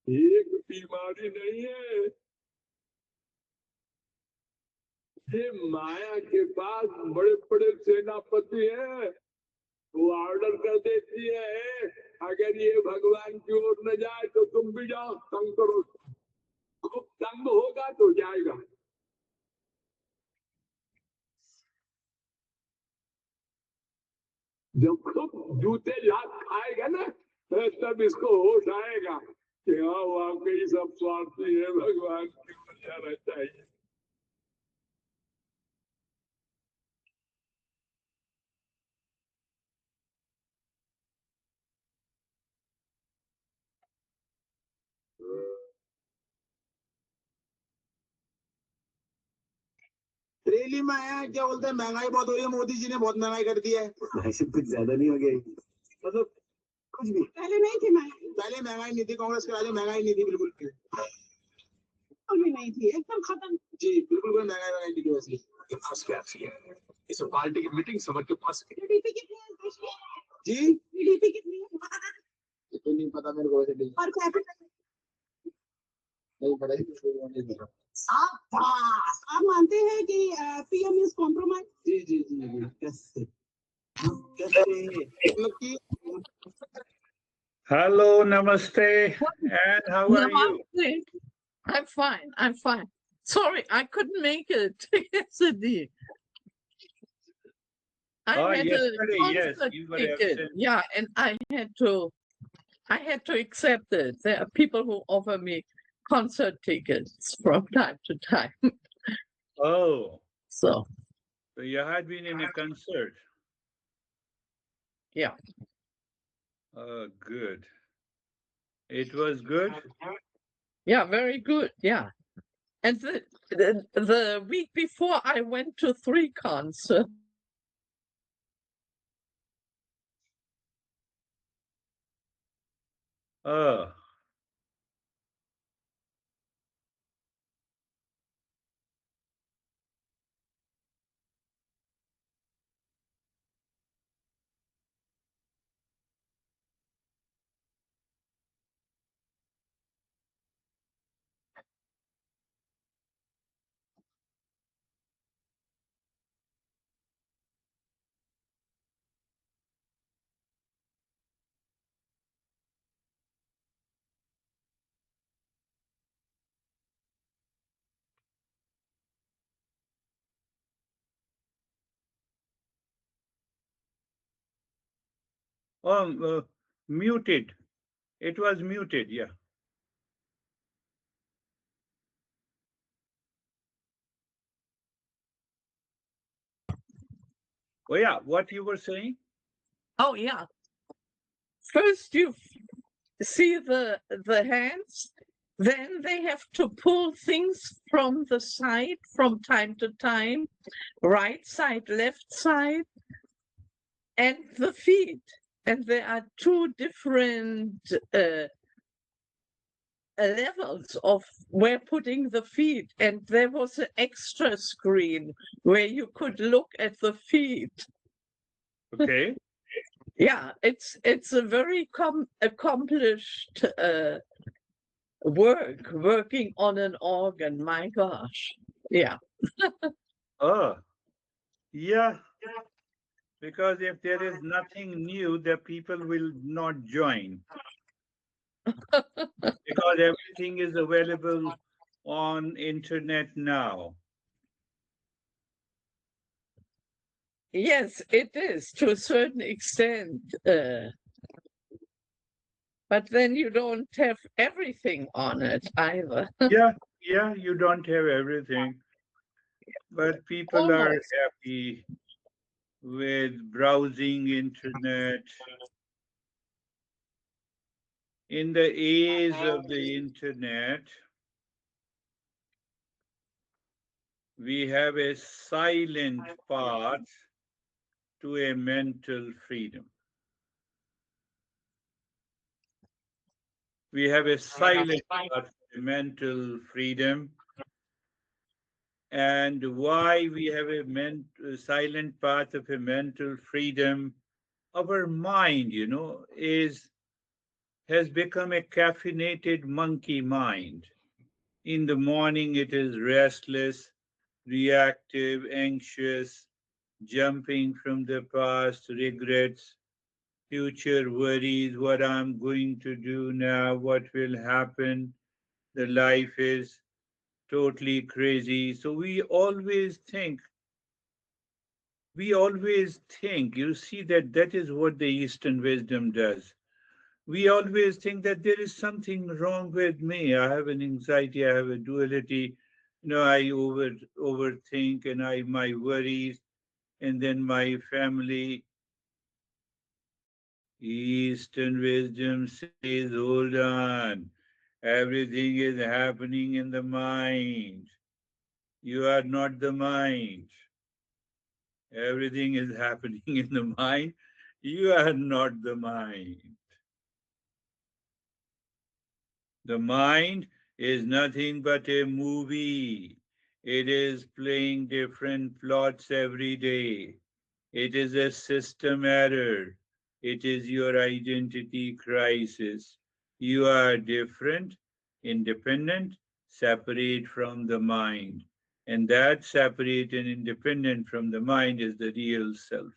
एक बीमारी नहीं है, ये माया के पास बड़े बड़े सेनापति हैं, वो ऑर्डर कर देती है अगर ये भगवान की ओर न जाए तो तुम भी जाओ, तंग करो, खूब तंग होगा तो जाएगा। जब खूब जूते लात खाएगा ना तब इसको होश आएगा कि हाँ वाकई सब स्वार्थी है, भगवान की ओर जाना चाहिए। रैली में आया क्या बोलते हैं, महंगाई बहुत हो रही है, मोदी जी ने बहुत महंगाई कर दी है। वैसे कुछ ज्यादा नहीं हो गई, मतलब कुछ भी पहले नहीं थी महंगाई, पहले महंगाई नहीं थी, कांग्रेस के राज में महंगाई नहीं थी, बिल्कुल भी नहीं थी, एकदम खत्म जी, बिल्कुल कोई महंगाई नहीं थी। वैसे फंस गया इस पार्टी की मीटिंग समझ के पास जीडीपी कितनी है जी, जीडीपी कितनी है तो नहीं पता मेरे को, वैसे और कैपिटल नहीं पता। आप मानते हैं कि पीएम इज कॉम्प्रोमाइज? जी जी जी, कैसे कैसे Hello, namaste, and how are you? Namaste. I'm fine. I'm fine. Sorry, I couldn't make it yesterday. I had yesterday, a yes, concert you were ticket. absent. Yeah, and I had to accept it. There are people who offer me concert tickets from time to time. Oh, So you had been in a concert. yeah. Oh, good. It was good? Yeah, very good. Yeah. And the week before, I went to 3 concerts. Oh. Oh, muted. It was muted, yeah. Oh, yeah, what you were saying? Oh, yeah. First, you see the hands, then they have to pull things from the side from time to time, right side, left side, and the feet. And there are 2 different levels of where putting the feet. And there was an extra screen where you could look at the feet. Okay. Yeah, it's a very accomplished working on an organ. My gosh, yeah. Oh, yeah. Because if there is nothing new, the people will not join. Because everything is available on internet now. Yes, it is to a certain extent. But then you don't have everything on it either. Yeah, you don't have everything. But people are Almost. happy with browsing internet. In the age of the internet, we have a silent path to a mental freedom. We have a silent path to mental freedom. And why we have a silent path of a mental freedom, our mind, has become a caffeinated monkey mind. In the morning, it is restless, reactive, anxious, jumping from the past, regrets, future worries, what I'm going to do now, what will happen. The life is totally crazy. So we always think, you see, that is what the Eastern wisdom does. We always think that there is something wrong with me. I have an anxiety, I have a duality, I overthink, and I my worries, and then my family. Eastern wisdom says, hold on. Everything is happening in the mind. You are not the mind. Everything is happening in the mind. You are not the mind. The mind is nothing but a movie. It is playing different plots every day. It is a system error. It is your identity crisis. You are different, independent, separate from the mind. And that separate and independent from the mind is the real self.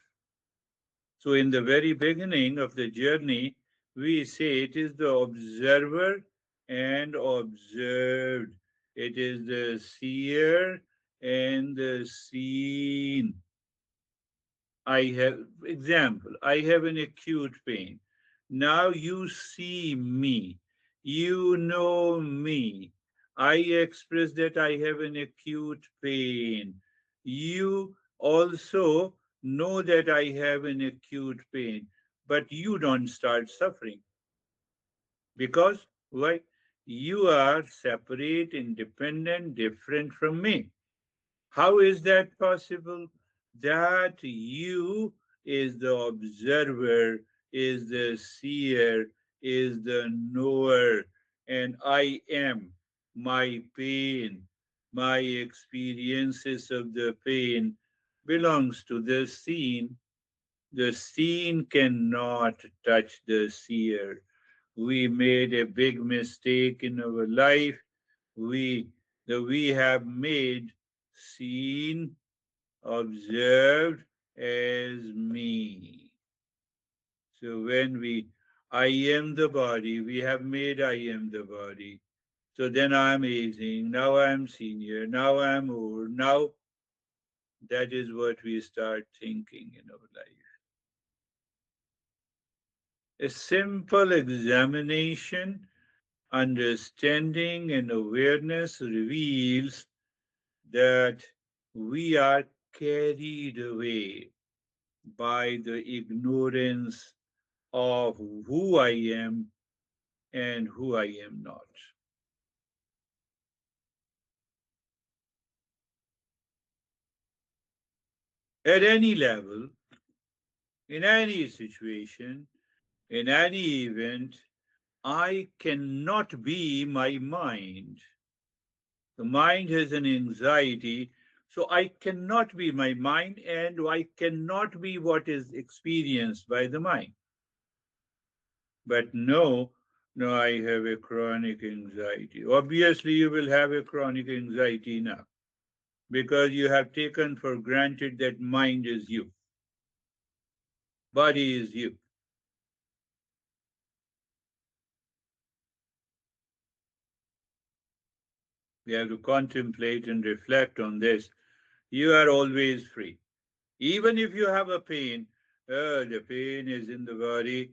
So, in the very beginning of the journey, we say it is the observer and observed. It is the seer and the seen. I have an acute pain. Now you see me. You know me. I express that I have an acute pain. You also know that I have an acute pain, but you don't start suffering. Because why? You are separate, independent, different from me. How is that possible? That you is the observer, is the seer, is the knower, and I am my pain, my experiences of the pain belongs to the seen. The seen cannot touch the seer. We made a big mistake in our life. We have made seen, observed as me. So when I am the body, we have made I am the body. So then I'm aging, now I'm senior, now I'm old, now that is what we start thinking in our life. A simple examination, understanding, and awareness reveals that we are carried away by the ignorance of who I am and who I am not. At any level, in any situation, in any event, I cannot be my mind. The mind has an anxiety, so I cannot be my mind and I cannot be what is experienced by the mind. But no, I have a chronic anxiety. Obviously, you will have a chronic anxiety now because you have taken for granted that mind is you, body is you. We have to contemplate and reflect on this. You are always free. Even if you have a pain, the pain is in the body.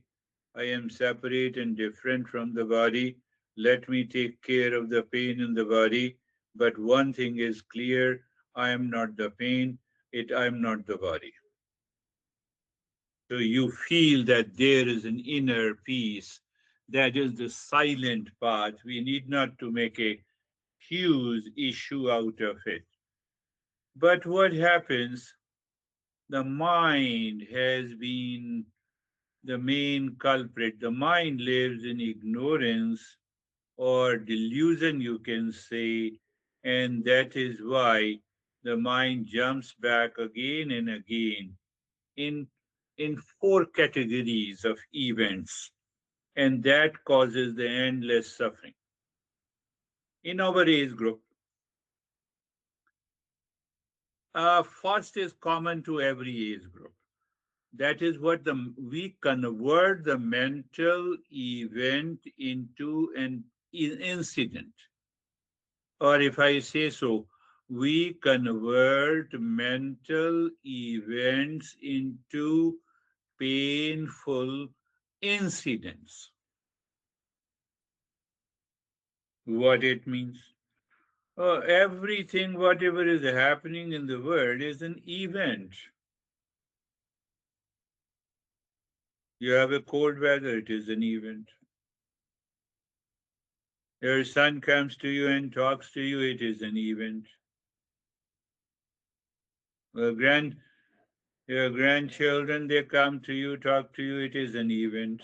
I am separate and different from the body. Let me take care of the pain in the body. But one thing is clear, I am not the pain, I am not the body. So you feel that there is an inner peace. That is the silent part. We need not to make a huge issue out of it. But what happens? The mind has been the main culprit. The mind lives in ignorance or delusion, you can say, and that is why the mind jumps back again and again in in 4 categories of events, and that causes the endless suffering. In our age group, first is common to every age group. That is what we convert the mental event into an incident. Or if I say so, we convert mental events into painful incidents. What it means? Everything, whatever is happening in the world, is an event. You have a cold weather, it is an event. Your son comes to you and talks to you, it is an event. Your, grand, your grandchildren, they come to you, talk to you, it is an event.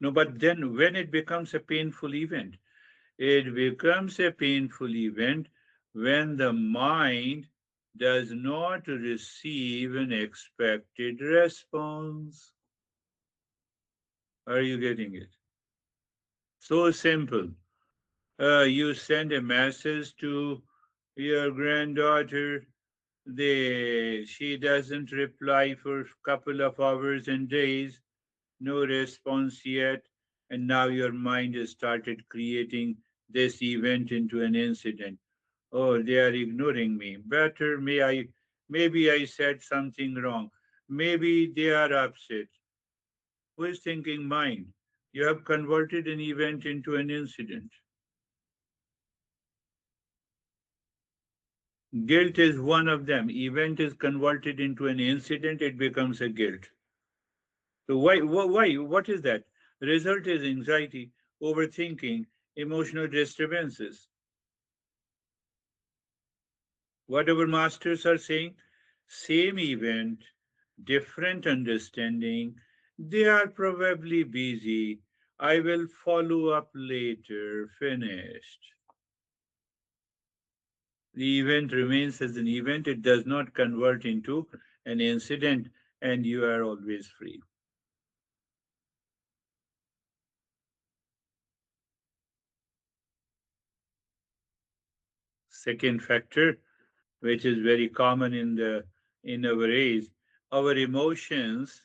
No, but then when it becomes a painful event, it becomes a painful event when the mind does not receive an expected response. Are you getting it? So simple. You send a message to your granddaughter, she doesn't reply for a couple of hours and days, no response yet, and now your mind has started creating this event into an incident. Oh, they are ignoring me. Maybe I said something wrong. Maybe they are upset. Who is thinking mind? You have converted an event into an incident. Guilt is one of them. Event is converted into an incident, it becomes a guilt. So why? What is that? Result is anxiety, overthinking, emotional disturbances. What our masters are saying, same event, different understanding. They are probably busy. I will follow up later. Finished. The event remains as an event, it does not convert into an incident, and you are always free. Second factor, which is very common in our age, our emotions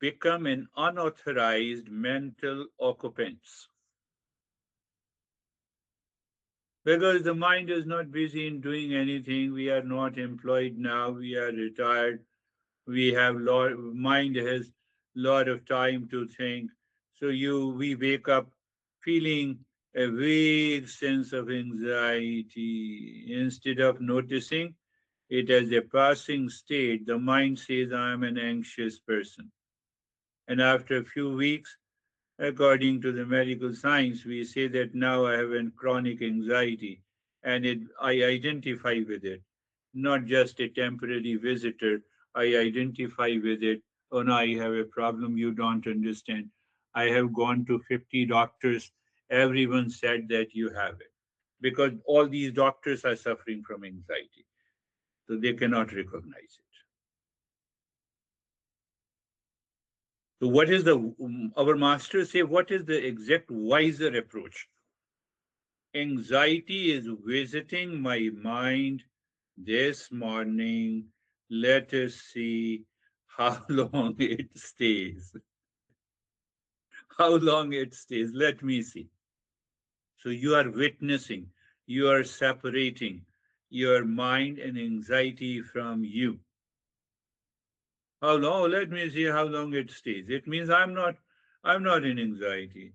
become an unauthorized mental occupants. Because the mind is not busy in doing anything, we are not employed now, we are retired, we have mind has lot of time to think. So we wake up feeling a vague sense of anxiety. Instead of noticing it as a passing state, the mind says, I am an anxious person. And after a few weeks, according to the medical science, we say that now I have a chronic anxiety, and I identify with it, not just a temporary visitor. I identify with it. Oh no, I have a problem you don't understand. I have gone to 50 doctors. Everyone said that you have it. Because all these doctors are suffering from anxiety. So they cannot recognize it. So what is our masters say, what is the exact wiser approach? Anxiety is visiting my mind this morning. Let us see how long it stays. How long it stays. Let me see. So you are witnessing, you are separating your mind and anxiety from you. How long? Let me see how long it stays. It means I'm not in anxiety.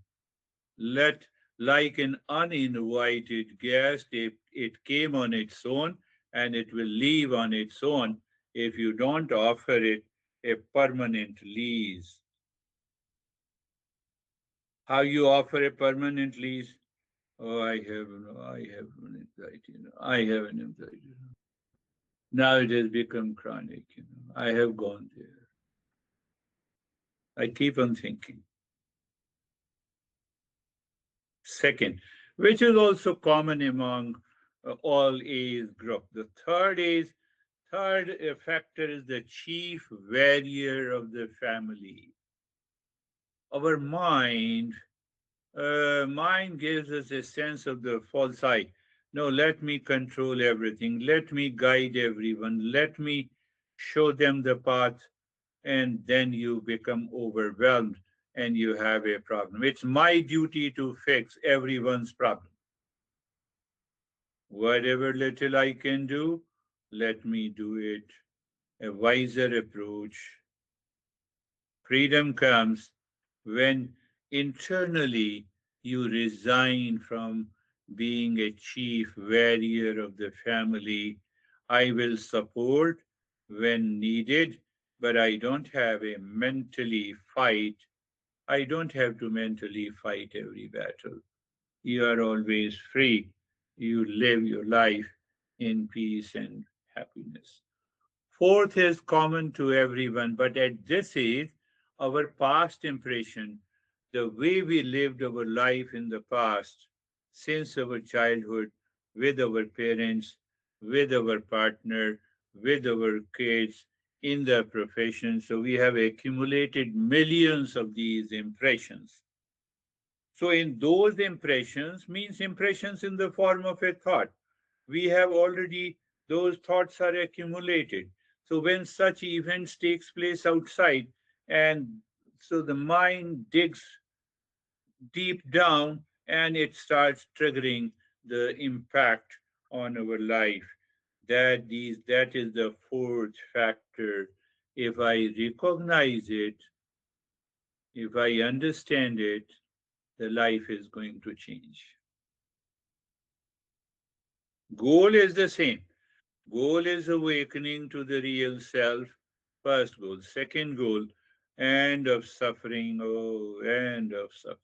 Let like an uninvited guest, if it came on its own and it will leave on its own if you don't offer it a permanent lease. How you offer a permanent lease? Oh, I have an anxiety. I have an anxiety. Now it has become chronic. I have gone there. I keep on thinking. Second, which is also common among all age group. The Third factor is the chief warrior of the family. Our mind gives us a sense of the false I. No, let me control everything. Let me guide everyone. Let me show them the path. And then you become overwhelmed and you have a problem. It's my duty to fix everyone's problem. Whatever little I can do, let me do it. A wiser approach. Freedom comes when internally you resign from being a chief warrior of the family. I will support when needed, but I don't have a mentally fight. I don't have to mentally fight every battle. You are always free. You live your life in peace and happiness. Fourth is common to everyone, but at this age, our past impression, the way we lived our life in the past, since our childhood, with our parents, with our partner, with our kids, in the profession. So we have accumulated millions of these impressions. So in those impressions means impressions in the form of a thought. We have already, those thoughts are accumulated. So when such events takes place outside, and so the mind digs deep down and it starts triggering the impact on our life. That is the fourth factor. If I recognize it, if I understand it, the life is going to change. Goal is the same. Goal is awakening to the real self. First goal. Second goal, end of suffering. Oh, end of suffering.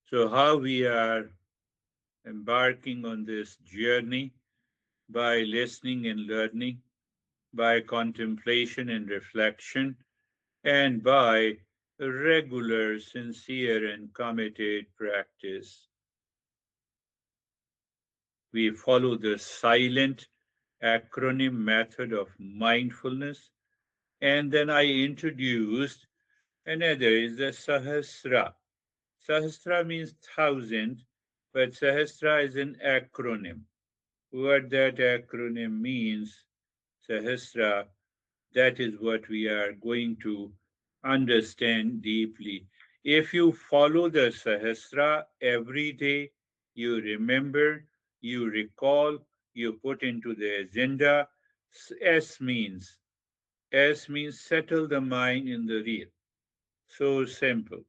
So, how we are embarking on this journey by listening and learning, by contemplation and reflection, and by regular, sincere, and committed practice. We follow the silent acronym method of mindfulness. And then I introduced another is the Sahasra. Sahasra means thousand, but Sahasra is an acronym. What that acronym means, Sahasra, that is what we are going to understand deeply. If you follow the Sahasra every day, you remember, you recall, you put into the agenda. S means settle the mind in the real. So simple.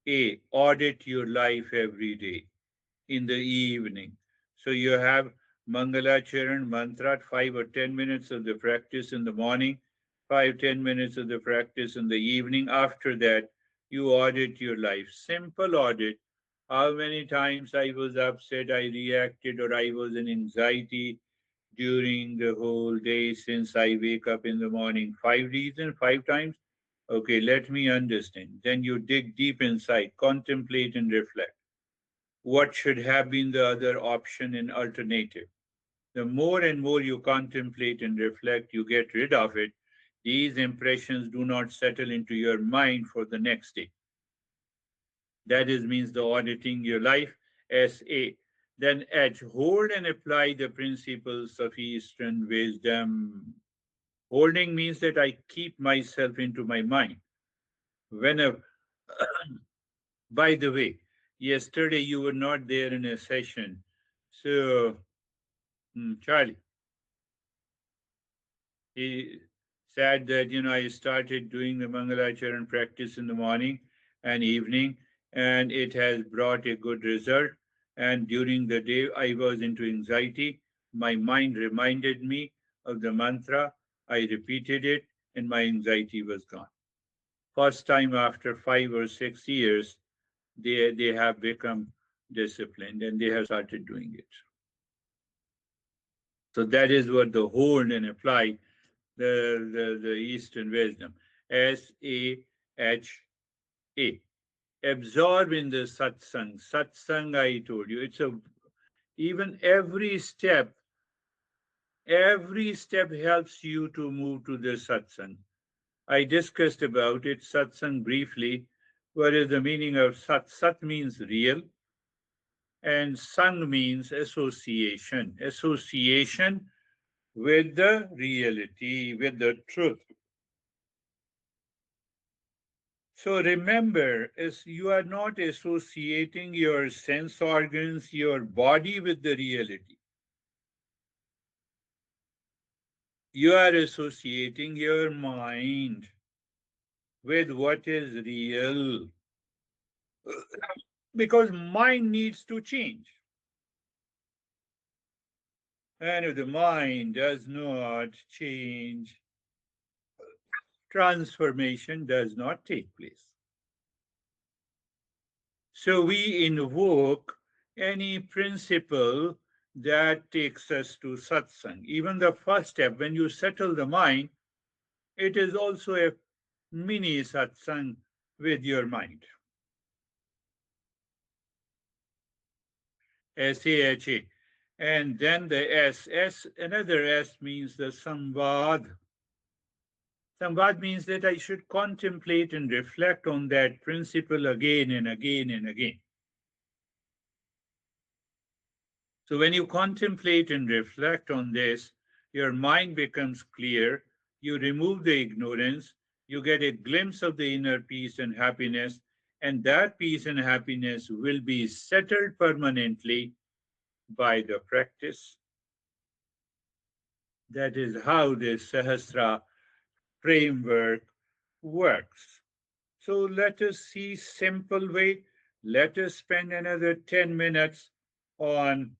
A, audit your life every day in the evening. So you have Mangala Charan mantra, 5 or 10 minutes of the practice in the morning, 5, 10 minutes of the practice in the evening. After that, you audit your life. Simple audit. How many times I was upset, I reacted, or I was in anxiety during the whole day since I wake up in the morning? 5 reasons, 5 times. Okay, let me understand. Then you dig deep inside, contemplate and reflect. What should have been the other option and alternative? The more and more you contemplate and reflect, you get rid of it. These impressions do not settle into your mind for the next day. That is means the auditing your life. SA. Then H, hold and apply the principles of Eastern wisdom. Holding means that I keep myself into my mind. Whenever, by the way, yesterday you were not there in a session. So, Charlie, he said that, I started doing the Mangalacharan practice in the morning and evening, and it has brought a good result. And during the day, I was into anxiety. My mind reminded me of the mantra. I repeated it, and my anxiety was gone. First time after 5 or 6 years, they have become disciplined and they have started doing it. So that is what the hold and apply the Eastern wisdom. SAHA. absorb in the satsang. Satsang, I told you, it's even every step helps you to move to the satsang. I discussed about it, satsang, briefly. What is the meaning of sat? Sat means real, and sang means association. Association with the reality, with the truth. So remember, as you are not associating your sense organs, your body with the reality. You are associating your mind with what is real. Because mind needs to change. And if the mind does not change, transformation does not take place. So we invoke any principle that takes us to satsang. Even the first step, when you settle the mind, it is also a mini satsang with your mind. S-A-H-A. And then the S, another S means the samvad. Samvad means that I should contemplate and reflect on that principle again and again and again. So when you contemplate and reflect on this, your mind becomes clear, you remove the ignorance, you get a glimpse of the inner peace and happiness, and that peace and happiness will be settled permanently by the practice. That is how this Sahasra framework works. So let us see simple way. Let us spend another 10 minutes on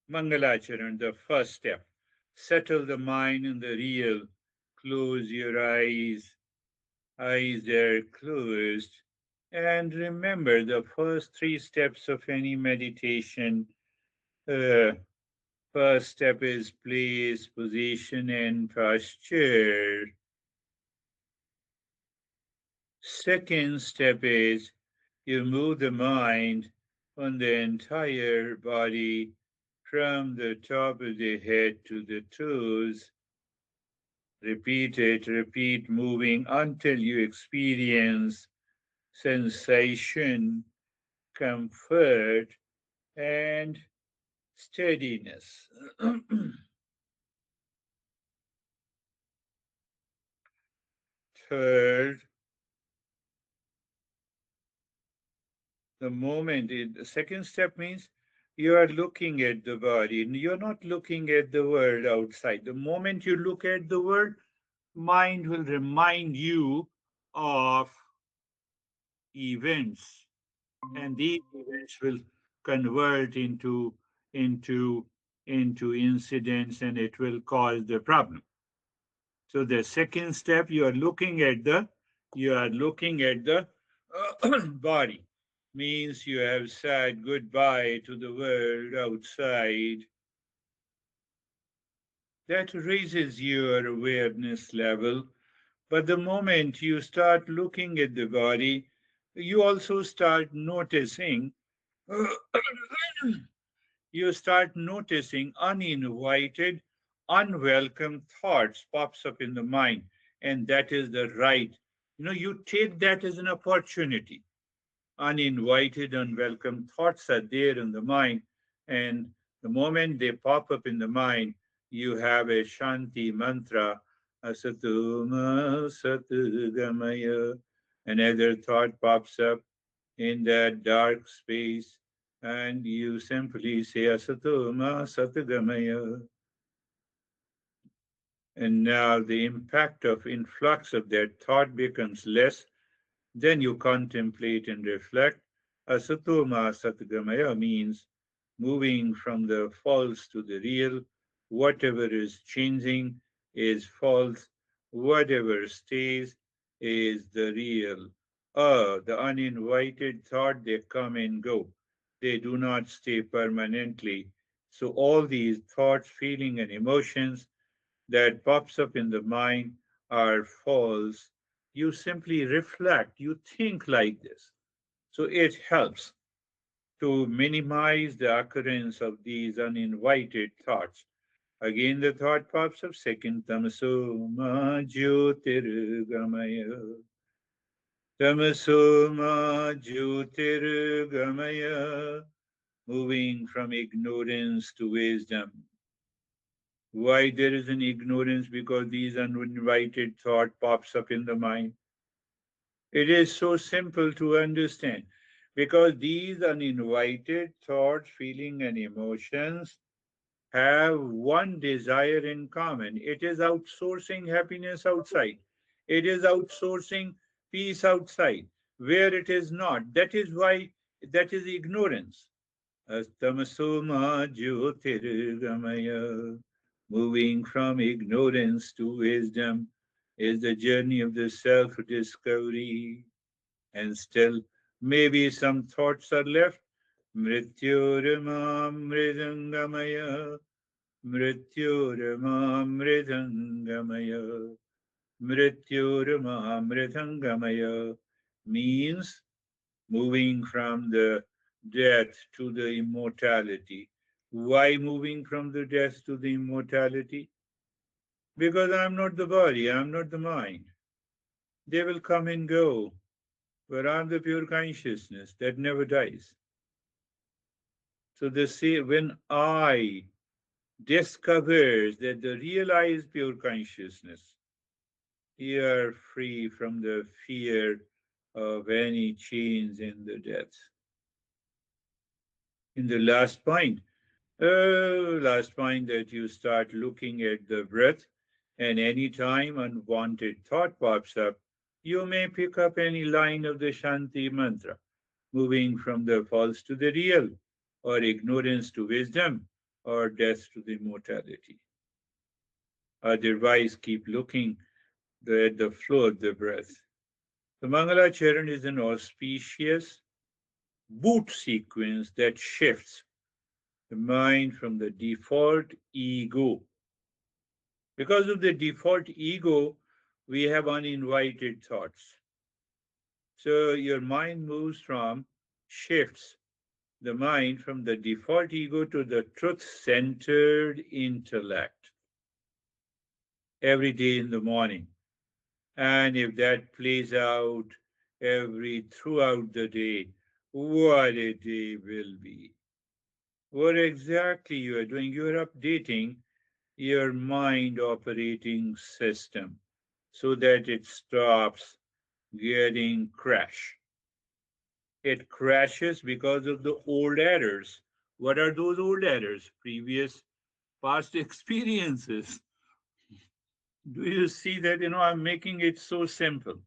Mangalacharan, the first step. Settle the mind in the real. Close your eyes. Eyes are closed. And remember the first three steps of any meditation. First step is place, position, and posture. Second step is you move the mind on the entire body from the top of the head to the toes. Repeat it, repeat moving until you experience sensation, comfort, and steadiness. Third, the second step means you are looking at the body. You're not looking at the world outside. The moment you look at the world, mind will remind you of events, and these events will convert into into incidents, and it will cause the problem. So the second step, you are looking at the body, means you have said goodbye to the world outside. That raises your awareness level. But the moment you start looking at the body, you also start noticing you start noticing uninvited, unwelcome thoughts pops up in the mind, and that is the right. You take that as an opportunity. Uninvited, unwelcome thoughts are there in the mind, and the moment they pop up in the mind, you have a Shanti mantra, Asatuma Satgamaya. Another thought pops up in that dark space, and you simply say Asatuma Satgamaya. And now the impact of influx of that thought becomes less. Then you contemplate and reflect. Asatoma Satgamaya means moving from the false to the real. Whatever is changing is false. Whatever stays is the real. The uninvited thought, they come and go. They do not stay permanently. So all these thoughts, feeling, and emotions that pops up in the mind are false. You simply reflect, you think like this. So it helps to minimize the occurrence of these uninvited thoughts. Again, the thought pops up second, tamaso ma jyotirgamaya. Tamaso ma jyotirgamaya. Moving from ignorance to wisdom. Why there is an ignorance? Because these uninvited thought pops up in the mind. It is so simple to understand because these uninvited thoughts, feeling, and emotions have one desire in common. It is outsourcing happiness outside. It is outsourcing peace outside, where it is not. That is why that is ignorance. Astamasoma Jyotirgamaya. Moving from ignorance to wisdom is the journey of the self discovery. And still, maybe some thoughts are left. Mrityurma Mridangamaya. Mrityurmamritangamaya. Mrityurmamritangamaya means moving from the death to the immortality. Why moving from the death to the immortality? Because I'm not the body, I'm not the mind. They will come and go, but I'm the pure consciousness that never dies. So when I discovers that the realized pure consciousness, you are free from the fear of any change in the death. In the last point that you start looking at the breath, and any time unwanted thought pops up, you may pick up any line of the Shanti mantra, moving from the false to the real, or ignorance to wisdom, or death to the immortality. Otherwise, keep looking at the flow of the breath. The Mangala Charan is an auspicious boot sequence that shifts the mind from the default ego. Because of the default ego, we have uninvited thoughts. So your mind shifts the mind from the default ego to the truth centered intellect every day in the morning. And if that plays out throughout the day, what a day will be. What exactly you are doing? You are updating your mind operating system so that it stops getting crash. It crashes because of the old errors. What are those old errors? Past experiences. Do you see that? I'm making it so simple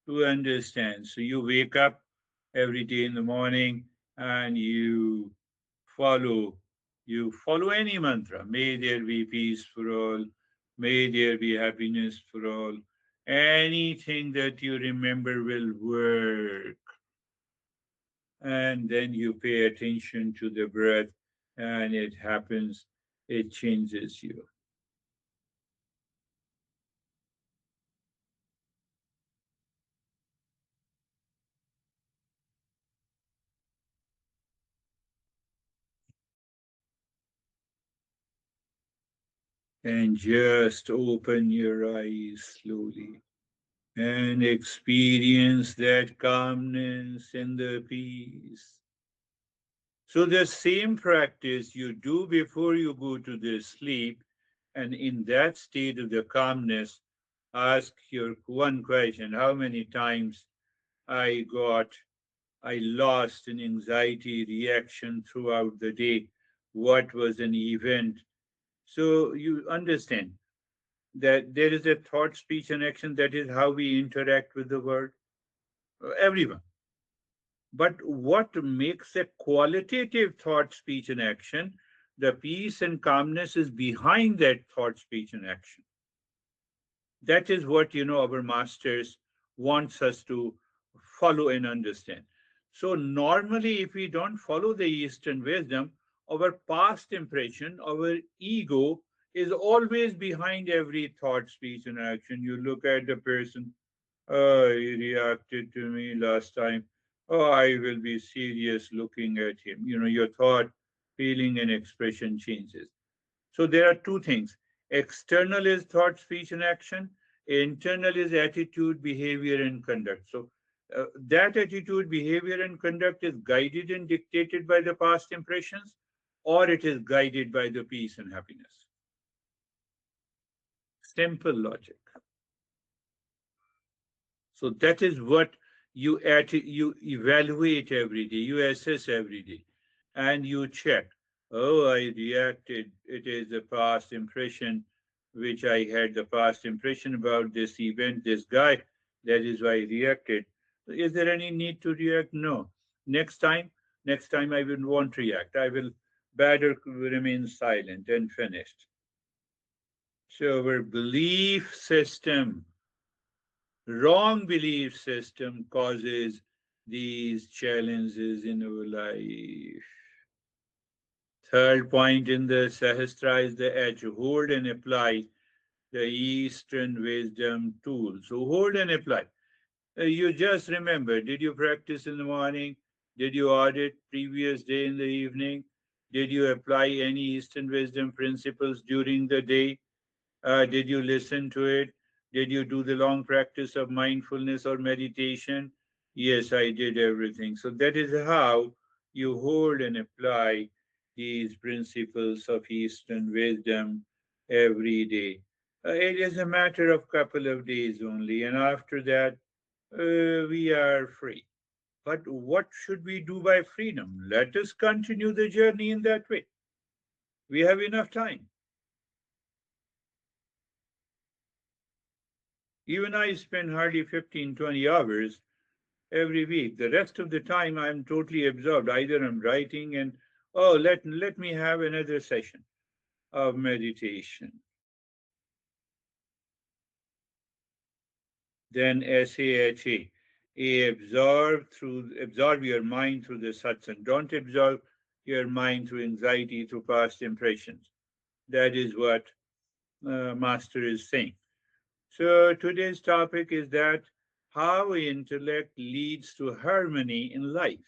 to understand. So you wake up every day in the morning and follow follow any mantra. May there be peace for all. May there be happiness for all. Anything that you remember will work. And then you pay attention to the breath and it happens. It changes you. And just open your eyes slowly and experience that calmness and the peace. So the same practice you do before you go to the sleep, and in that state of the calmness, ask your one question: how many times I lost an anxiety reaction throughout the day? What was an event? So you understand that there is a thought, speech, and action. That is how we interact with the world, everyone. But what makes a qualitative thought, speech, and action? The peace and calmness is behind that thought, speech, and action. That is what our masters wants us to follow and understand. So normally, if we don't follow the Eastern wisdom, our past impression, our ego is always behind every thought, speech, and action. You look at the person, Oh, he reacted to me last time. Oh, I will be serious looking at him. Your thought, feeling, and expression changes. So there are two things. External is thought, speech, and action. Internal is attitude, behavior, and conduct. So that attitude, behavior, and conduct is guided and dictated by the past impressions, or it is guided by the peace and happiness. Simple logic. So that is what you evaluate every day, you assess every day, and you check. Oh, I reacted. It is the past impression which I had the past impression about this event, this guy. That is why I reacted. Is there any need to react? No. Next time, next time I will won't react. I will better remain silent and finished. So our belief system, wrong belief system causes these challenges in our life. Third point in the Sahasra is the edge. Hold and apply the Eastern wisdom tool. So hold and apply. You just remember, did you practice in the morning? Did you audit previous day in the evening? Did you apply any Eastern wisdom principles during the day? Did you listen to it? Did you do the long practice of mindfulness or meditation? Yes, I did everything. So that is how you hold and apply these principles of Eastern wisdom every day. It is a matter of couple of days only, and after that, we are free. But what should we do by freedom? Let us continue the journey in that way. We have enough time. Even I spend hardly 15, 20 hours every week. The rest of the time I'm totally absorbed. Either I'm writing and, oh, let me have another session of meditation. Then SAHA. Absorb your mind through the satsang. Don't absorb your mind through anxiety, through past impressions. That is what Master is saying. So today's topic is that how intellect leads to harmony in life.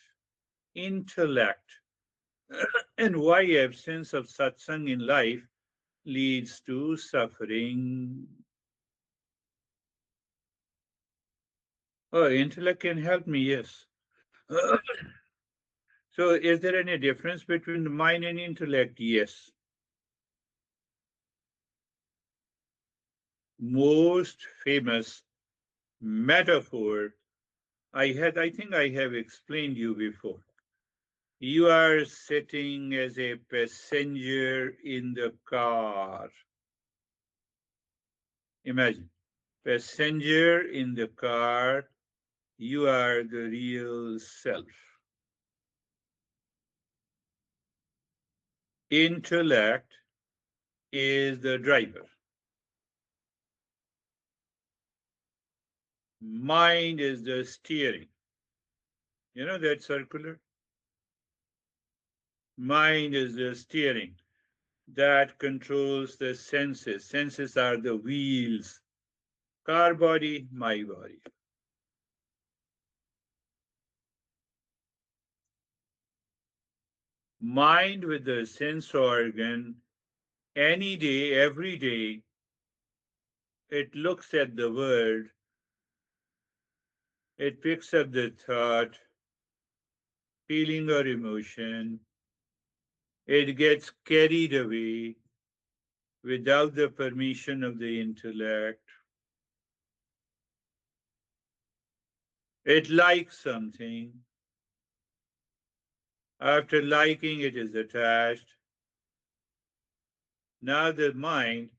Intellect and why absence of satsang in life leads to suffering. Oh, intellect can help me, yes. So is there any difference between the mind and intellect? Yes. Most famous metaphor I think I have explained you before. You are sitting as a passenger in the car. Imagine, passenger in the car, you are the real self. Intellect is the driver. Mind is the steering. You know that circular? Mind is the steering that controls the senses. Senses are the wheels. Car body, my body. Mind with the sense organ, any day, every day, it looks at the world, it picks up the thought, feeling or emotion, it gets carried away without the permission of the intellect. It likes something. After liking, it is attached. Now the mind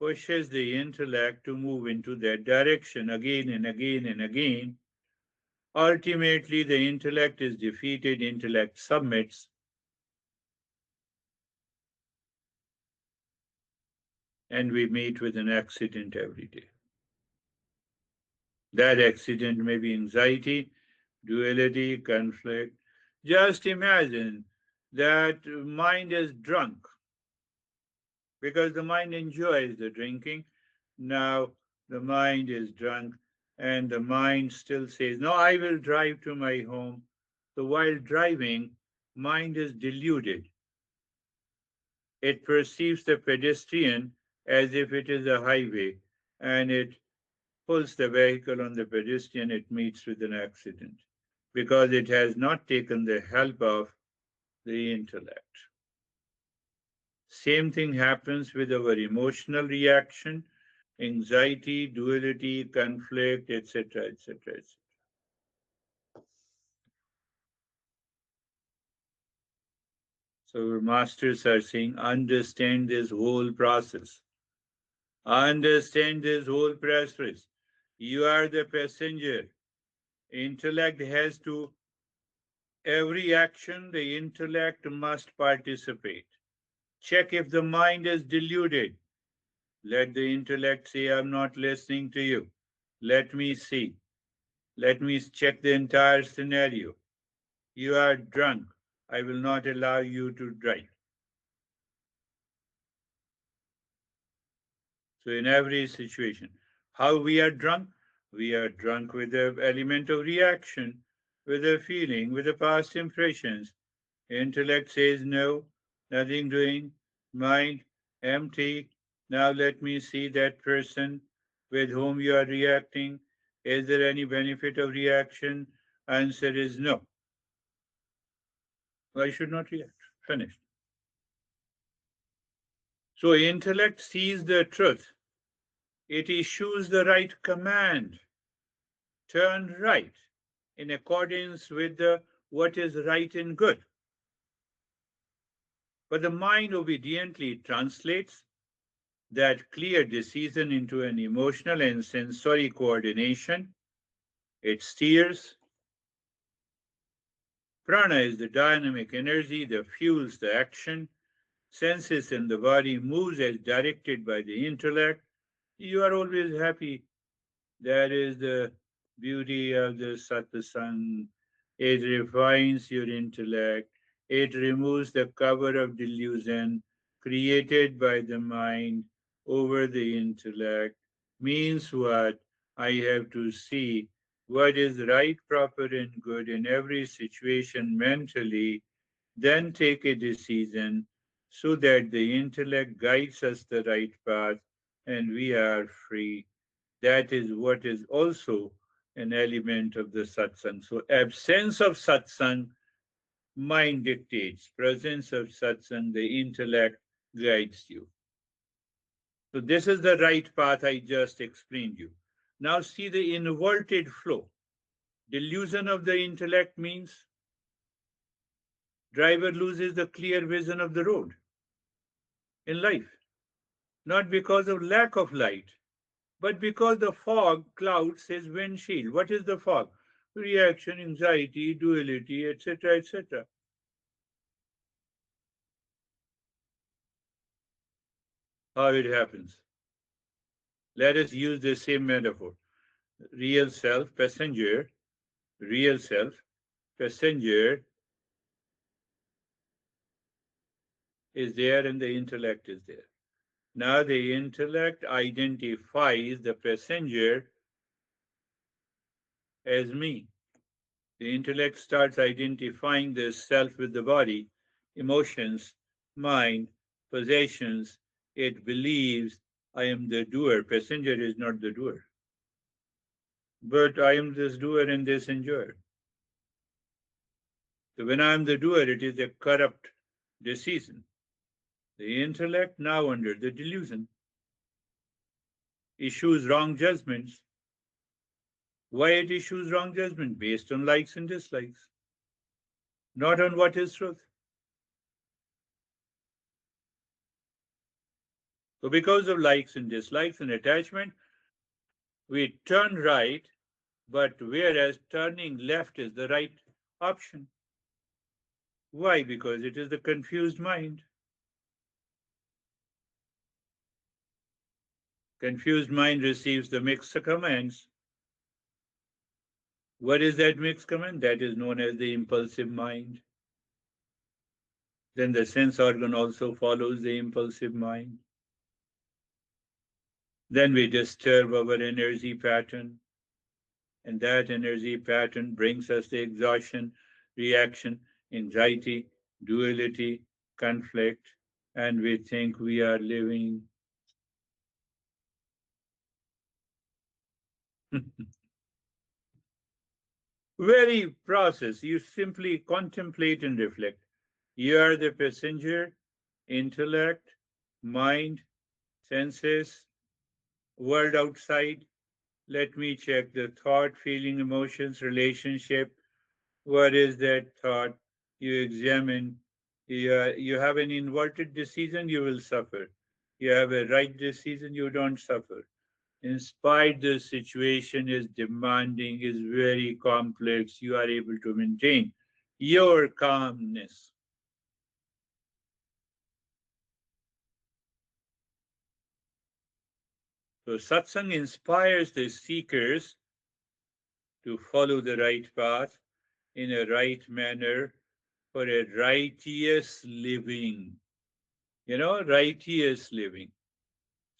pushes the intellect to move into that direction again and again and again. Ultimately, the intellect is defeated, intellect submits, and we meet with an accident every day. That accident may be anxiety, duality, conflict. Just imagine that mind is drunk because the mind enjoys the drinking. Now the mind is drunk and the mind still says, no, I will drive to my home. So while driving, mind is deluded. It perceives the pedestrian as if it is a highway, and it pulls the vehicle on the pedestrian, it meets with an accident because it has not taken the help of the intellect. Same thing happens with our emotional reaction, anxiety, duality, conflict, etc., etc., etc. So our masters are saying, understand this whole process. Understand this whole process. You are the passenger. Intellect has to, every action, the intellect must participate. Check if the mind is deluded. Let the intellect say, I'm not listening to you. Let me see. Let me check the entire scenario. You are drunk. I will not allow you to drive. So in every situation, how we are drunk? We are drunk with the element of reaction, with a feeling, with the past impressions. Intellect says no, nothing doing. Mind empty. Now let me see that person with whom you are reacting. Is there any benefit of reaction? Answer is no. I should not react. Finished. So intellect sees the truth. It issues the right command. Turn right in accordance with what is right and good. But the mind obediently translates that clear decision into an emotional and sensory coordination. It steers. Prana is the dynamic energy that fuels the action. Senses in the body moves as directed by the intellect. You are always happy. That is the beauty of the satsang. It refines your intellect. It removes the cover of delusion created by the mind over the intellect. Means what? I have to see what is right, proper, and good in every situation mentally, then take a decision so that the intellect guides us the right path and we are free. That is what is also an element of the satsang. So absence of satsang, mind dictates. Presence of satsang, the intellect guides you. So this is the right path I just explained you. Now see the inverted flow. Delusion of the intellect means driver loses the clear vision of the road in life, not because of lack of light, but because the fog clouds his windshield. What is the fog? Reaction, anxiety, duality, etc., etc. How it happens? Let us use the same metaphor. Real self, passenger, real self, passenger is there and the intellect is there. Now the intellect identifies the passenger as me. The intellect starts identifying the self with the body, emotions, mind, possessions. It believes I am the doer. Passenger is not the doer. But I am this doer and this enjoyer. So when I am the doer, it is a corrupt decision. The intellect, now under the delusion, issues wrong judgments. Why it issues wrong judgment? Based on likes and dislikes, not on what is truth. So because of likes and dislikes and attachment, we turn right, but whereas turning left is the right option. Why? Because it is the confused mind. Confused mind receives the mixed commands. What is that mixed command? That is known as the impulsive mind. Then the sense organ also follows the impulsive mind. Then we disturb our energy pattern. And that energy pattern brings us the exhaustion, reaction, anxiety, duality, conflict, and we think we are living. Very process. You simply contemplate and reflect. You are the passenger, intellect, mind, senses, world outside. Let me check the thought, feeling, emotions, relationship. What is that thought? You examine. You have an inverted decision, you will suffer. You have a right decision, you don't suffer. In spite the situation is demanding, is very complex, you are able to maintain your calmness. So satsang inspires the seekers to follow the right path in a right manner for a righteous living. Righteous living.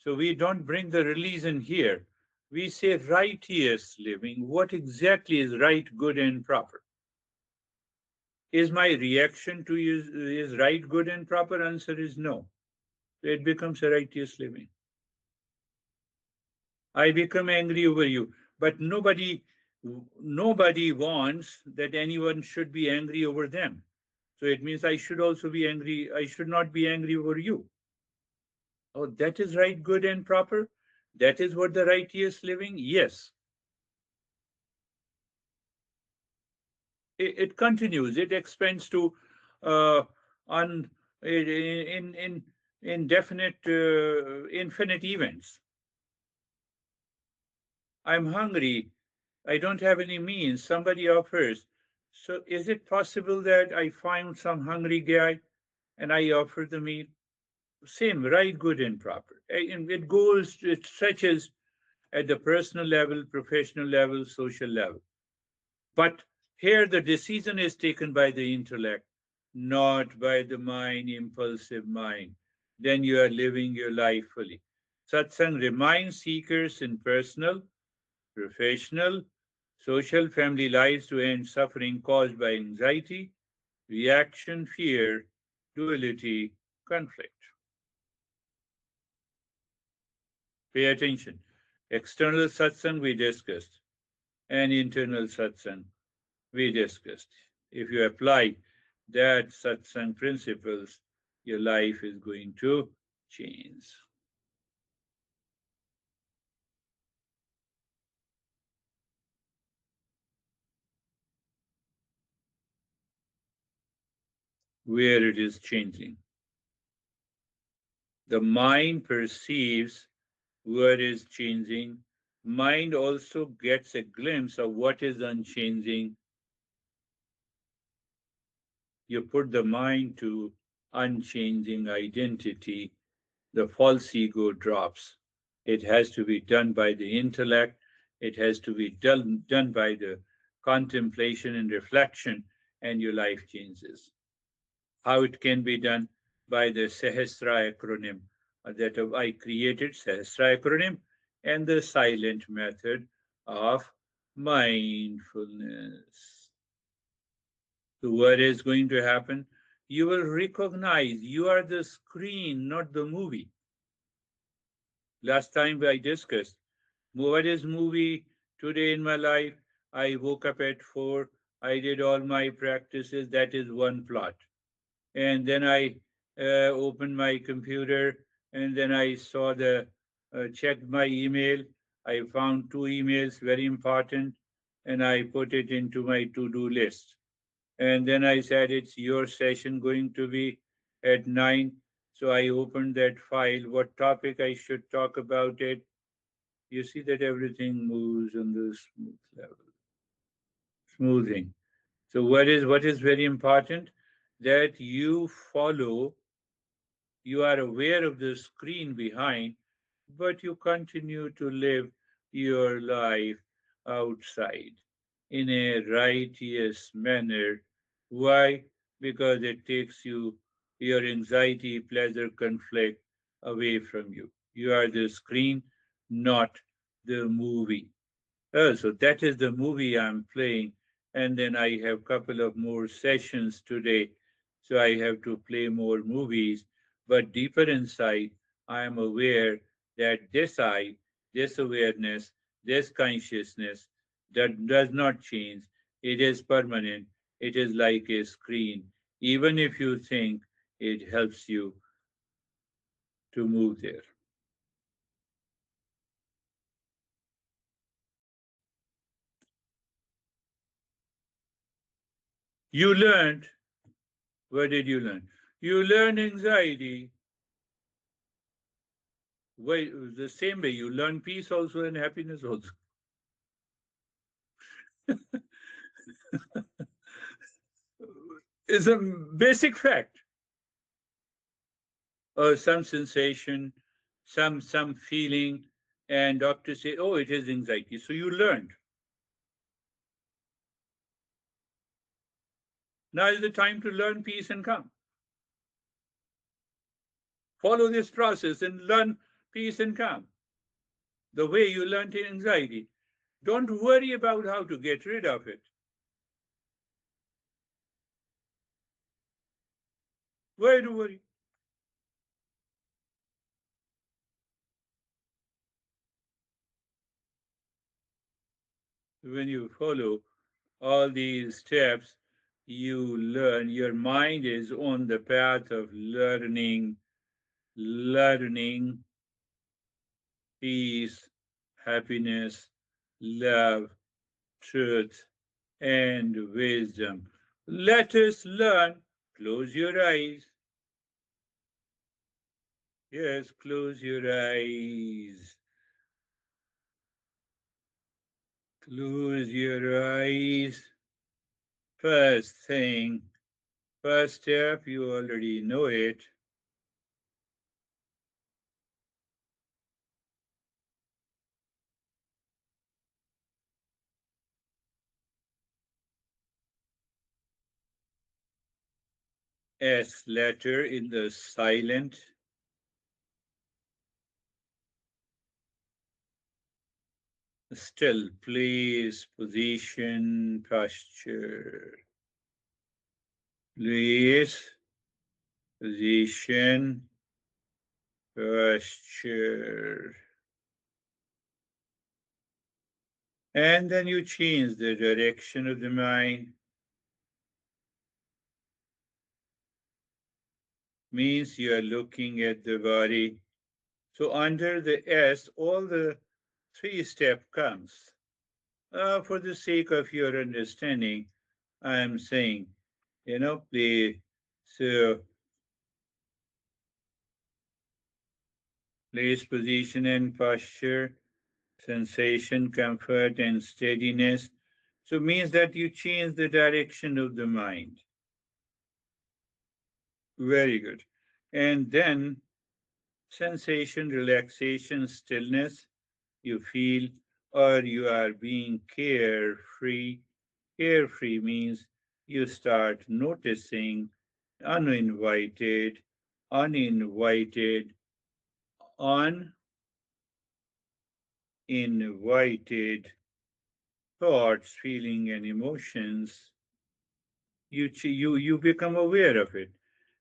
So we don't bring the religion here. We say righteous living. What exactly is right, good, and proper? Is my reaction to is right, good, and proper? Answer is no. So it becomes a righteous living. I become angry over you, but nobody wants that anyone should be angry over them. So it means I should also be angry. I should not be angry over you. Oh, that is right, good, and proper. That is what the righteous living. Yes, it continues. It expands to uh, on in indefinite, infinite events. I'm hungry. I don't have any means. Somebody offers. So is it possible that I find some hungry guy and I offer the meal? Same, right, good, and proper. And it goes, it stretches at the personal level, professional level, social level. But here the decision is taken by the intellect, not by the mind, impulsive mind. Then you are living your life fully. Satsang reminds seekers in personal, professional, social, family lives to end suffering caused by anxiety, reaction, fear, duality, conflict. Pay attention. External satsang we discussed, and internal satsang we discussed. If you apply that satsang principles, your life is going to change. Where it is changing. The mind perceives what is changing. Mind also gets a glimpse of what is unchanging. You put the mind to unchanging identity, the false ego drops. It has to be done by the intellect. It has to be done by the contemplation and reflection, and your life changes. How it can be done? By the Sahasra acronym that I created, Sahasra acronym, and the silent method of mindfulness. So what is going to happen? You will recognize you are the screen, not the movie. Last time I discussed what is movie today in my life. I woke up at 4. I did all my practices. That is one plot. And then I opened my computer and then I saw checked my email. I found 2 emails very important and I put it into my to-do list. And then I said, it's your session going to be at 9. So I opened that file, what topic I should talk about it. You see that everything moves on the smooth level, smoothing. So what is very important? That you follow, you are aware of the screen behind, but you continue to live your life outside in a righteous manner. Why? Because it takes your anxiety, pleasure, conflict away from you. You are the screen, not the movie. Oh, so that is the movie I'm playing. And then I have couple of more sessions today. So I have to play more movies. But deeper inside, I am aware that this I, this awareness, this consciousness that does not change. It is permanent. It is like a screen. Even if you think it helps you to move there. You learned, what did you learn? You learn anxiety. Why, the same way you learn peace also and happiness also. It's a basic fact. Or some sensation, some feeling, and doctor say, oh, it is anxiety. So you learned. Now is the time to learn peace and calm. Follow this process and learn peace and calm. The way you learned anxiety. Don't worry about how to get rid of it. Why do worry? When you follow all these steps, you learn, your mind is on the path of learning peace, happiness, love, truth, and wisdom. Let us learn. Close your eyes. Yes, close your eyes. Close your eyes. First thing, first step, you already know it. S letter in the silent. Still, place, position, posture. Place, position, posture. And then you change the direction of the mind. Means you are looking at the body. So under the S, all the three step comes. For the sake of your understanding, I am saying, play. So place, position, and posture, sensation, comfort, and steadiness. So means that you change the direction of the mind. Very good. And then sensation, relaxation, stillness, you feel, or you are being carefree. Carefree means you start noticing uninvited, uninvited, uninvited thoughts, feeling, and emotions. You become aware of it.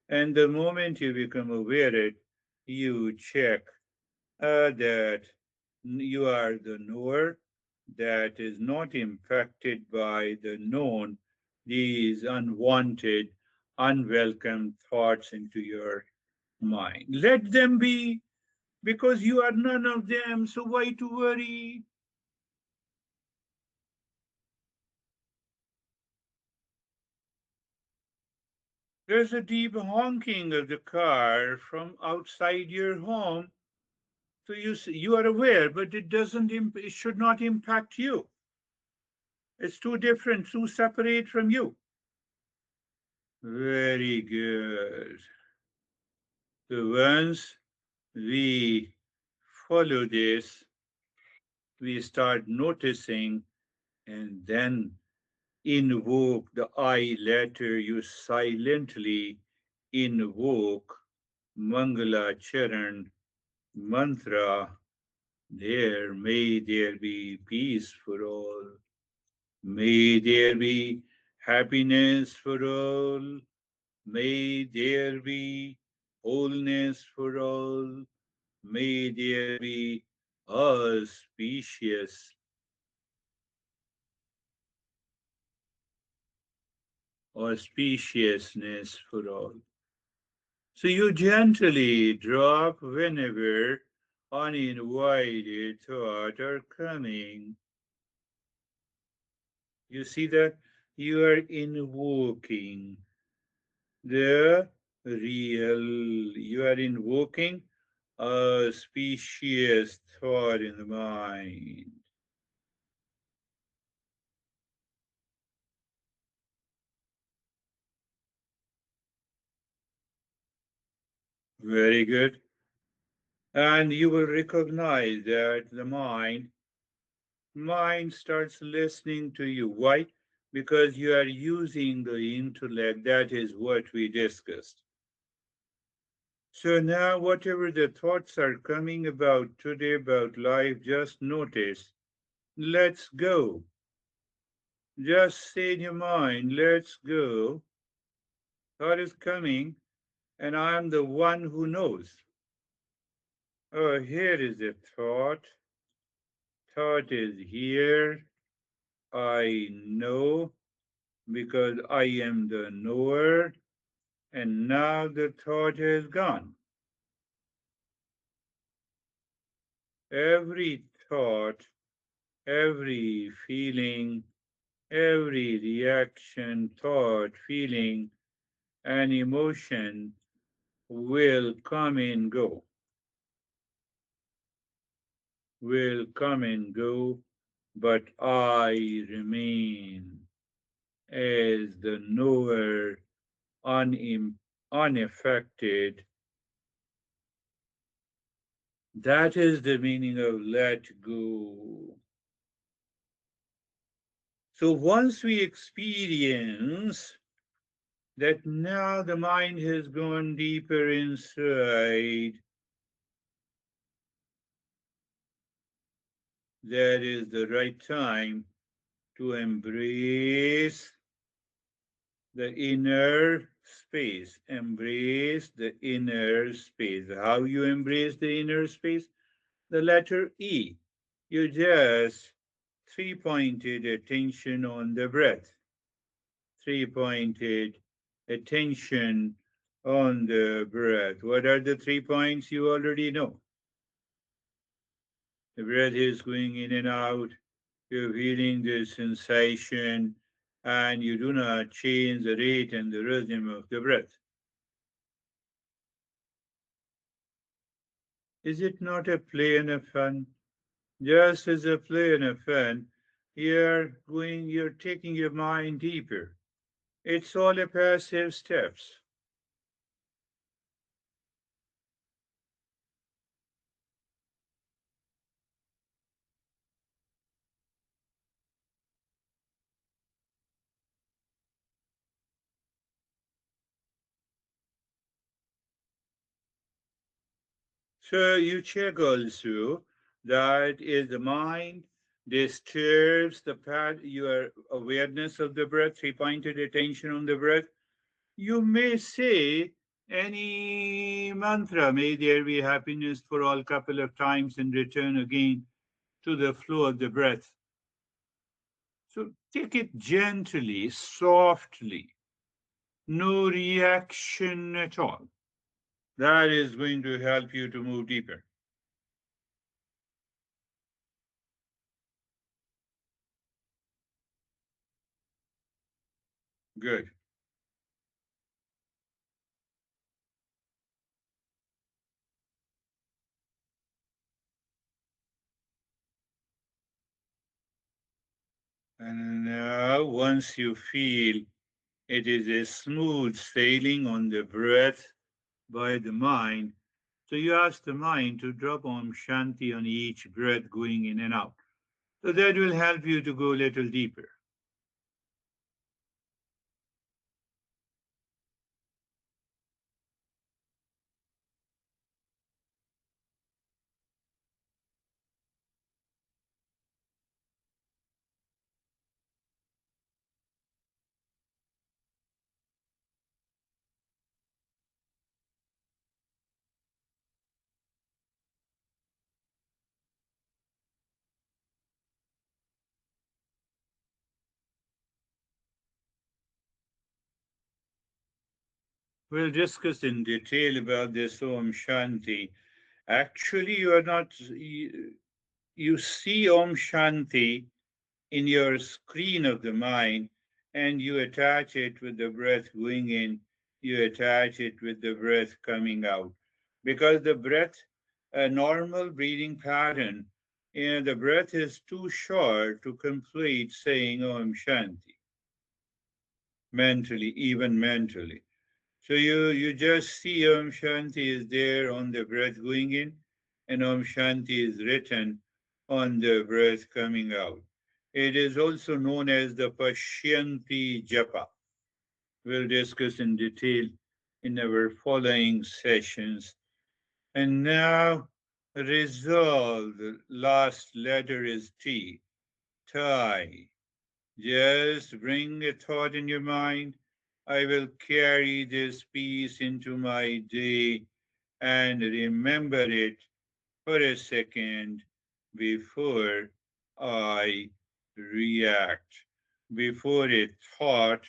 And the moment you become aware of it, you check that you are the knower that is not impacted by the known, these unwanted, unwelcome thoughts into your mind. Let them be, because you are none of them, so why to worry? There's a deep honking of the car from outside your home. So you are aware, but it should not impact you. It's too different, too separate from you. Very good. So once we follow this, we start noticing and then invoke the I letter. You silently invoke Mangala Charan mantra There, may there be peace for all. May there be happiness for all. May there be wholeness for all. May there be auspicious, auspiciousness for all. So you gently drop whenever uninvited thoughts are coming. You see that you are invoking the real, you are invoking a specious thought in the mind. Very good. And you will recognize that the mind starts listening to you. Why? Because you are using the intellect. That is what we discussed. So now, whatever the thoughts are coming about today about life, just notice, let's go. Just say in your mind, let's go. Thought is coming, and I am the one who knows. Oh, here is the thought. Thought is here. I know because I am the knower, and now the thought has gone. Every thought, every feeling, every reaction, thought, feeling, and emotion will come and go, will come and go, but I remain as the knower, unaffected. That is the meaning of let go. So once we experience that now the mind has gone deeper inside, that is the right time to embrace the inner space. Embrace the inner space. How you embrace the inner space? The letter E. You just three-pointed attention on the breath. Three-pointed attention on the breath. What are the 3 points? You already know. The breath is going in and out. You're feeling the sensation, and you do not change the rate and the rhythm of the breath. Is it not a play and a fun? Just as a play and a fun, you're taking your mind deeper. It's all a passive steps. So you check also that is the mind disturbs the path, your awareness of the breath, three-pointed attention on the breath. You may say any mantra, may there be happiness for all, couple of times and return again to the flow of the breath. So take it gently, softly, no reaction at all. That is going to help you to move deeper. Good. And now, once you feel it is a smooth sailing on the breath by the mind, so you ask the mind to drop Om Shanti on each breath going in and out. So that will help you to go a little deeper. We'll discuss in detail about this Om Shanti. Actually, you are not, you see Om Shanti in your screen of the mind and you attach it with the breath going in, you attach it with the breath coming out. Because the breath, a normal breathing pattern, the breath is too short to complete saying Om Shanti mentally, even mentally. So you just see Om Shanti is there on the breath going in, and Om Shanti is written on the breath coming out. It is also known as the Pashyanti Japa. We'll discuss in detail in our following sessions. And now, resolve. The last letter is T. Tie. Just bring a thought in your mind. I will carry this peace into my day and remember it for a second before I react, before a thought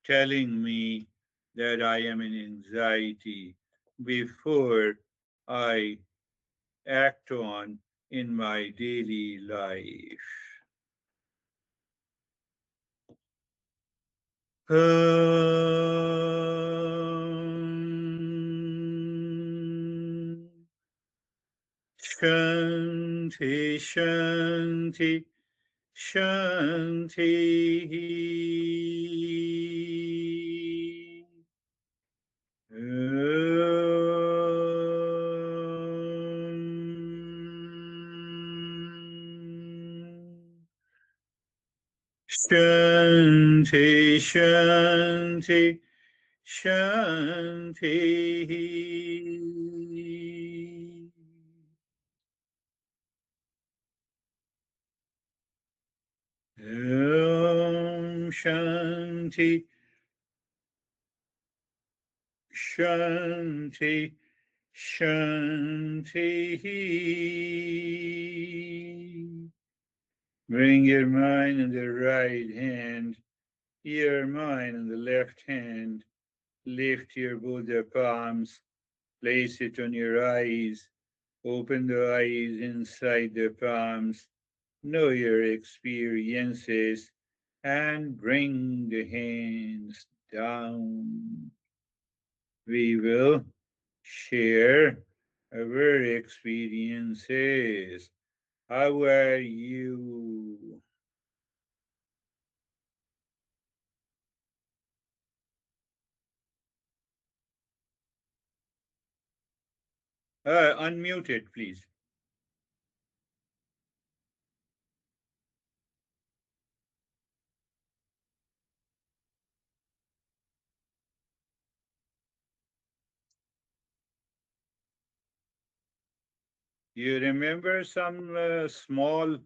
telling me that I am in anxiety, before I act on in my daily life. Shanti, Shanti, Shanti. Shanti, Shanti, Shanti. Om Shanti, Shanti, Shanti. Bring your mind in the right hand, your mind in the left hand. Lift your Buddha palms, place it on your eyes. Open the eyes inside the palms. Know your experiences and bring the hands down. We will share our experiences. How are you? Unmute it, please. You remember some small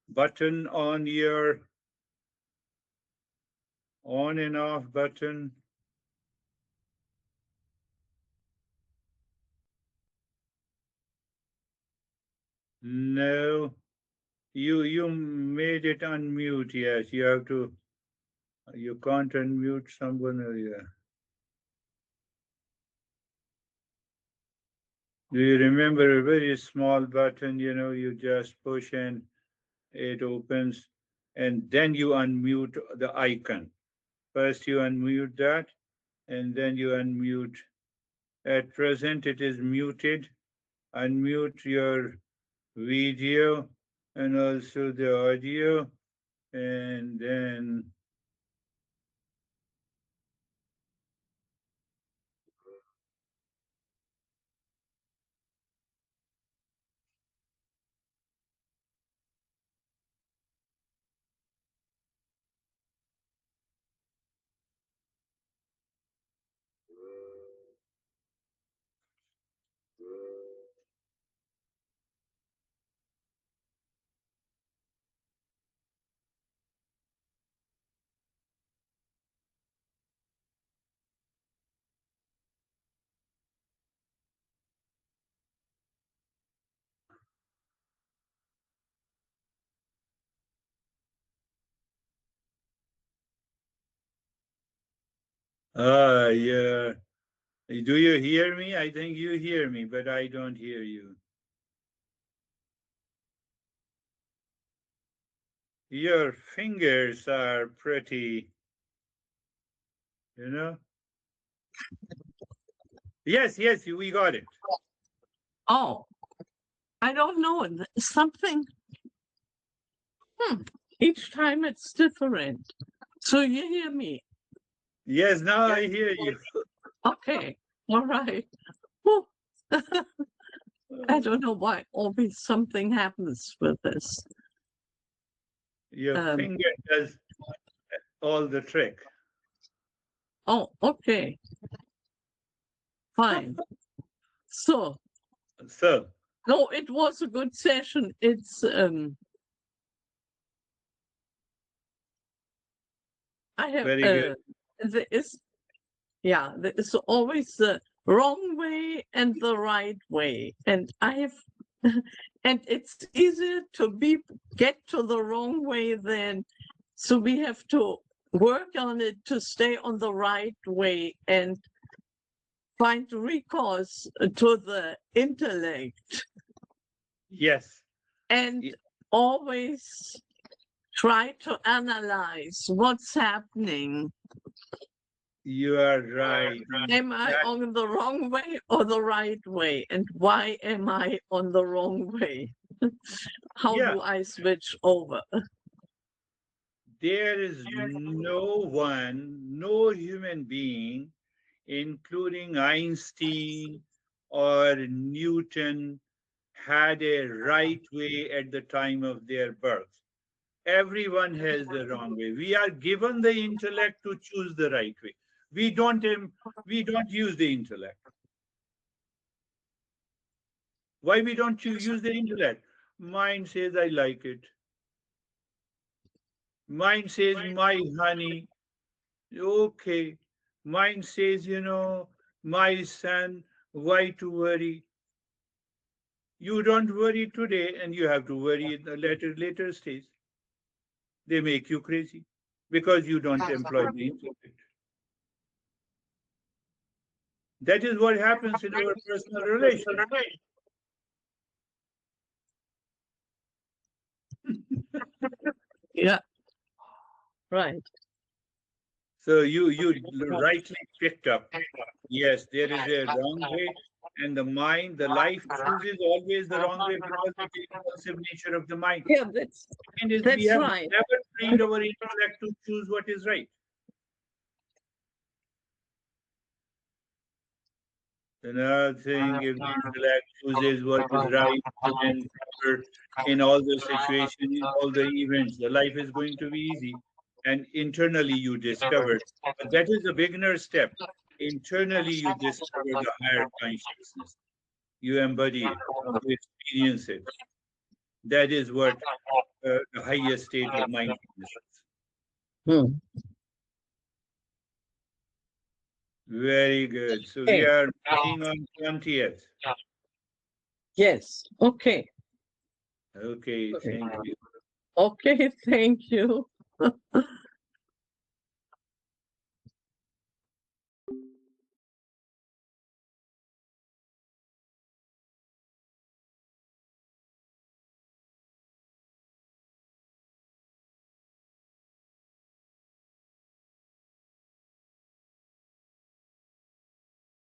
button on your on and off button? No, you made it unmute. Yes, you have to. You can't unmute someone. Yeah. Do you remember a very small button? You know, you just push and it opens, and then you unmute the icon. First, you unmute that, and then you unmute. At present, it is muted. Unmute your video and also the audio, and then yeah. Do you hear me? I think you hear me, but I don't hear you. Your fingers are pretty, you know? Yes, yes, we got it. Oh, I don't know. Something. Each time it's different. So you hear me? Yes, now I hear you. Okay. All right. Whew. I don't know why always something happens with this. Your finger does all the trick. Oh, okay. Fine. So, no, it was a good session. It's I have very good. there is always the wrong way and the right way, and I have and it's easier to get to the wrong way than, so we have to work on it to stay on the right way and find recourse to the intellect. Yes. And always try to analyze what's happening. You are right. Am I on the wrong way or the right way? And why am I on the wrong way? How do I switch over? There is no human being, including Einstein or Newton, had a right way at the time of their birth. Everyone has the wrong way. We are given the intellect to choose the right way. We don't use the intellect. Why we don't use the intellect? Mind says, I like it. Mind says, my honey. Okay. Mind says, my son, why to worry? You don't worry today, and you have to worry in the later stage. They make you crazy because you don't employ the intellect. That is what happens in our personal relations. Yeah. Right. So you rightly picked up. Yes, there is a wrong way, and the mind, the life chooses always the wrong way because of the impulsive nature of the mind. Yeah, that's we have right. never trained our intellect to choose what is right. Another thing, if the intellect chooses what is right, then in all the situations, in all the events, the life is going to be easy. And internally you discover. But that is the beginner step. Internally you discover the higher consciousness. You embody it, you experience it. That is what the highest state of mindfulness is. Very good. So we are meeting on 20th. Yes. Okay. Okay, thank you. Okay, thank you.